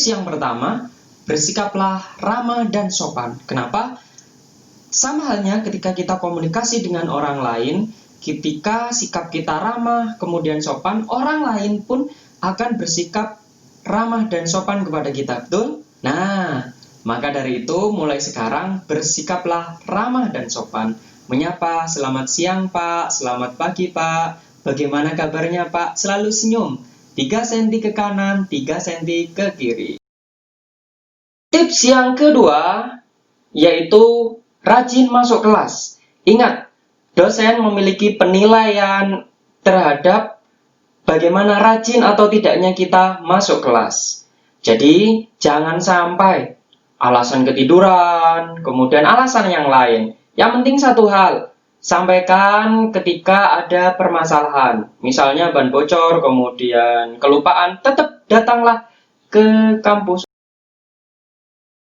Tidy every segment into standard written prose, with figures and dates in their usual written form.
Tips yang pertama, bersikaplah ramah dan sopan. Kenapa? Sama halnya ketika kita komunikasi dengan orang lain, ketika sikap kita ramah, kemudian sopan, orang lain pun akan bersikap ramah dan sopan kepada kita, betul? Nah, maka dari itu mulai sekarang bersikaplah ramah dan sopan. Menyapa, selamat siang Pak, selamat pagi Pak, bagaimana kabarnya Pak? Selalu senyum, 3 cm ke kanan, 3 cm ke kiri. Tips yang kedua, yaitu rajin masuk kelas. Ingat, dosen memiliki penilaian terhadap bagaimana rajin atau tidaknya kita masuk kelas. Jadi, jangan sampai alasan ketiduran, kemudian alasan yang lain. Yang penting satu hal, sampaikan ketika ada permasalahan. Misalnya ban bocor, kemudian kelupaan, tetap datanglah ke kampus.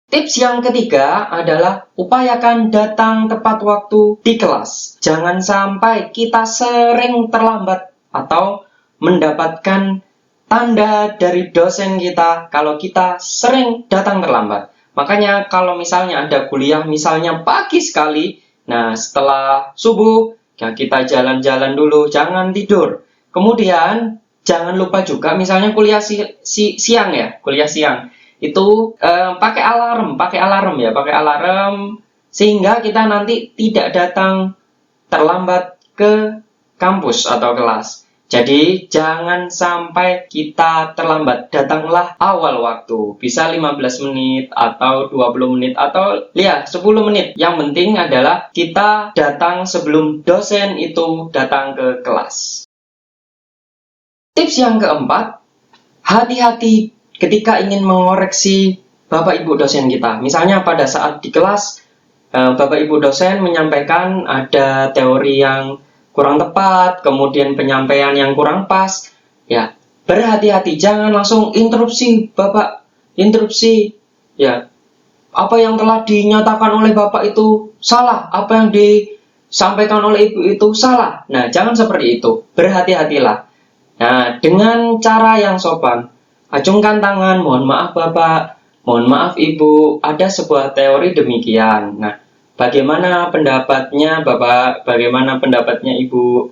Tips yang ketiga adalah upayakan datang tepat waktu di kelas. Jangan sampai kita sering terlambat atau mendapatkan tanda dari dosen kita kalau kita sering datang terlambat. Makanya kalau misalnya ada kuliah misalnya pagi sekali, nah setelah subuh ya kita jalan-jalan dulu, jangan tidur. Kemudian jangan lupa juga misalnya kuliah siang ya, kuliah siang. Itu pakai alarm sehingga kita nanti tidak datang terlambat ke kampus atau kelas. Jadi jangan sampai kita terlambat, datanglah awal waktu, bisa 15 menit atau 20 menit atau 10 menit. Yang penting adalah kita datang sebelum dosen itu datang ke kelas. Tips yang keempat, hati-hati ketika ingin mengoreksi Bapak Ibu dosen kita. Misalnya pada saat di kelas, Bapak Ibu dosen menyampaikan ada teori yang kurang tepat, kemudian penyampaian yang kurang pas. Ya, berhati-hati, jangan langsung interupsi Bapak, interupsi. Ya, apa yang telah dinyatakan oleh Bapak itu salah, apa yang disampaikan oleh Ibu itu salah. Nah, jangan seperti itu. Berhati-hatilah. Nah, dengan cara yang sopan, acungkan tangan, mohon maaf Bapak, mohon maaf Ibu, ada sebuah teori demikian. Nah, bagaimana pendapatnya Bapak, bagaimana pendapatnya Ibu?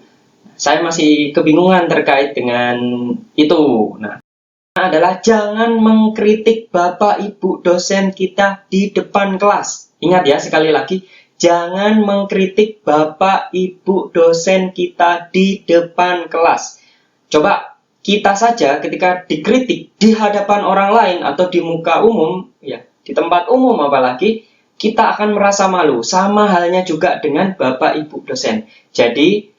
Saya masih kebingungan terkait dengan itu. Nah, adalah jangan mengkritik Bapak Ibu dosen kita di depan kelas. Ingat ya, sekali lagi, jangan mengkritik Bapak Ibu dosen kita di depan kelas. Coba kita saja ketika dikritik di hadapan orang lain atau di muka umum, ya, di tempat umum apalagi, kita akan merasa malu. Sama halnya juga dengan Bapak Ibu dosen. Jadi,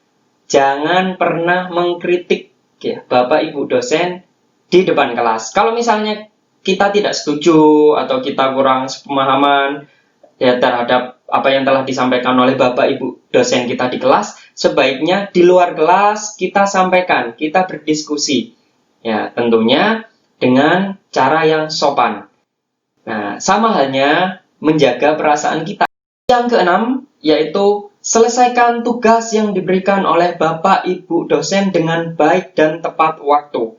jangan pernah mengkritik ya, Bapak Ibu dosen di depan kelas. Kalau misalnya kita tidak setuju atau kita kurang sepemahaman ya, terhadap apa yang telah disampaikan oleh Bapak Ibu dosen kita di kelas, sebaiknya di luar kelas kita sampaikan, kita berdiskusi. Ya, tentunya dengan cara yang sopan. Nah, sama halnya menjaga perasaan kita. Yang keenam, yaitu selesaikan tugas yang diberikan oleh Bapak Ibu dosen dengan baik dan tepat waktu.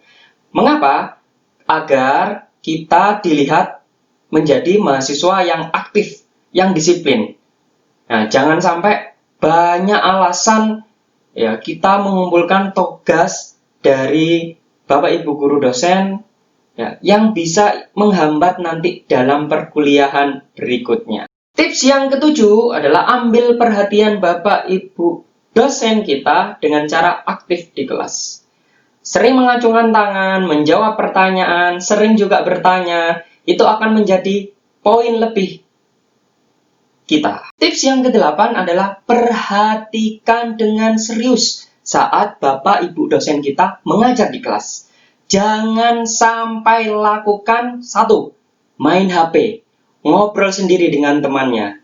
Mengapa? Agar kita dilihat menjadi mahasiswa yang aktif, yang disiplin. Nah, jangan sampai banyak alasan ya kita mengumpulkan tugas dari Bapak Ibu guru dosen ya, yang bisa menghambat nanti dalam perkuliahan berikutnya. Tips yang ketujuh adalah ambil perhatian Bapak Ibu dosen kita dengan cara aktif di kelas. Sering mengacungkan tangan, menjawab pertanyaan, sering juga bertanya, itu akan menjadi poin lebih kita. Tips yang ke-8 adalah perhatikan dengan serius saat Bapak Ibu dosen kita mengajar di kelas. Jangan sampai lakukan satu, main HP, ngobrol sendiri dengan temannya.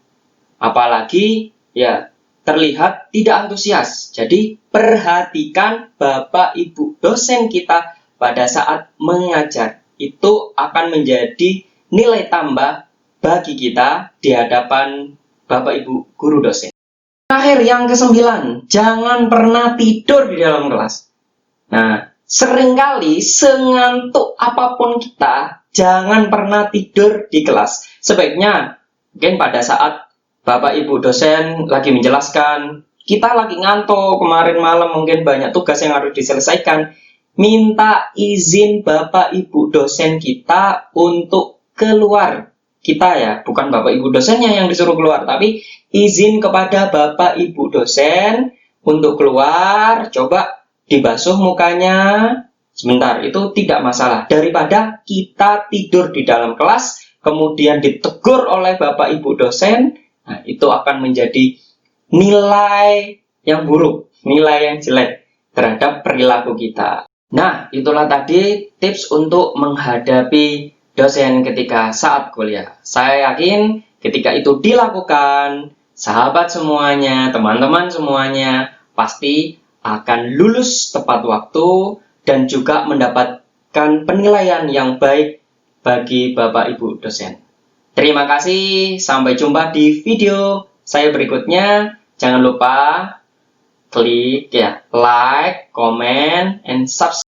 Apalagi ya terlihat tidak antusias. Jadi perhatikan Bapak Ibu dosen kita pada saat mengajar. Itu akan menjadi nilai tambah bagi kita di hadapan Bapak Ibu guru dosen. Terakhir yang ke-9, jangan pernah tidur di dalam kelas. Nah, seringkali sengantuk apapun kita, jangan pernah tidur di kelas. Sebaiknya mungkin pada saat Bapak Ibu dosen lagi menjelaskan, kita lagi ngantuk, kemarin malam mungkin banyak tugas yang harus diselesaikan, minta izin Bapak Ibu dosen kita untuk keluar. Kita ya, bukan Bapak Ibu dosennya yang disuruh keluar, tapi izin kepada Bapak Ibu dosen untuk keluar, coba dibasuh mukanya sebentar, itu tidak masalah. Daripada kita tidur di dalam kelas, kemudian ditegur oleh Bapak Ibu dosen, nah itu akan menjadi nilai yang buruk, nilai yang jelek terhadap perilaku kita. Nah, itulah tadi tips untuk menghadapi dosen ketika saat kuliah. Saya yakin ketika itu dilakukan, sahabat semuanya, teman-teman semuanya pasti akan lulus tepat waktu dan juga mendapatkan penilaian yang baik bagi Bapak Ibu dosen. Terima kasih, sampai jumpa di video saya berikutnya. Jangan lupa klik ya like, comment, and subscribe.